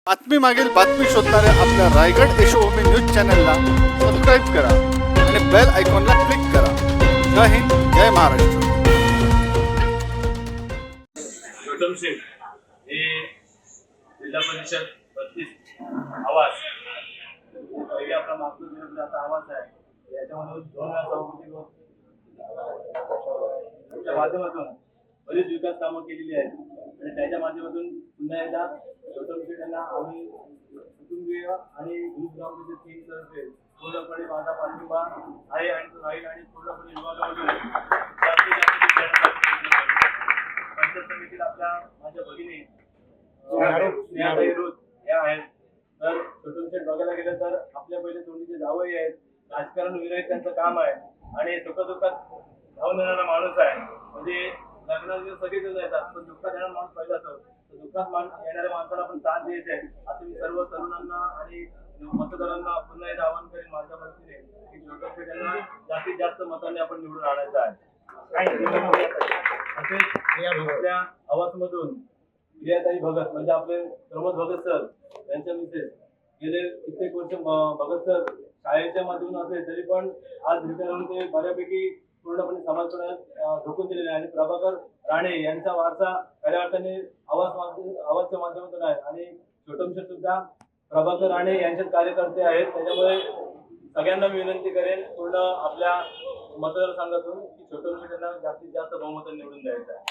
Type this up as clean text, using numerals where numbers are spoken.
बातमी मागील बातमी शोधणाऱ्या आपल्या रायगड यशोभूमी न्यूज चॅनलला सबस्क्राईब करा आणि बेल आयकॉनला क्लिक करा. जय हिंद, जय महाराष्ट्र. गौतम सिंग हे जिल्हा परिषद 32 आवाज पहिले आपला मागचा विरोधाचा आवाज आहे. याच्यामधून 2 वेळा सभापती त्याच्या माध्यमातून बरीच विकास कामं केलेली आहेत आणि त्याच्या माध्यमातून पुन्हा एकदा गौतम सिंग यांना आम्ही कुटुंबीय आणि ग्रुप तीन तर्फे पूर्णपणे माझा पाठिंबा आहे आणि तो राहील आणि पूर्णपणे विभागामधून पंचायत समितीला आपल्या माझ्या भगिनी स्नेहाताई रोज या आहेत. तर छोटून बघायला गेलं तर आपल्या पहिले तोंडीचे जावई आहेत. राजकारण विरहित त्यांचं काम आहे आणि सुखदुःखात धावून येणारा माणूस आहे. म्हणजे लग्नात सगळेजण येतात पण दुःखात येणारा माणूस पहिला असतो. दुःखात येणाऱ्या माणसाला पण साथ द्यायचे आहे असं मी सर्व तरुणांना आणि मतदारांना पुन्हा एकदा आवाहन करेन माझ्या वतीने की छोटू यांना जास्तीत जास्त मतांनी आपण निवडून आणायचं आहे. आपल्या आवाजमधून प्रियाताई भगत म्हणजे आपले प्रमोद भगत सर यांच्या मिसेस गेले कित्येक वर्ष भगत सर शाळेच्या माध्यमातून असेल तरी पण आज रिटायर होऊन ते बऱ्यापैकी पूर्णपणे समाजकडे झोकून दिलेले आहे आणि प्रभाकर राणे यांचा वारसा खऱ्या अर्थाने आवाजच्या माध्यमातून आहे आणि छोटमशेठ सुद्धा प्रभाकर राणे यांचेच कार्यकर्ते आहेत. त्याच्यामुळे सगळ्यांना मी विनंती करेन पूर्ण आपल्या मतदारसंघातून की छोटमशेठ यांना जास्तीत जास्त बहुमत निवडून द्यायचं आहे.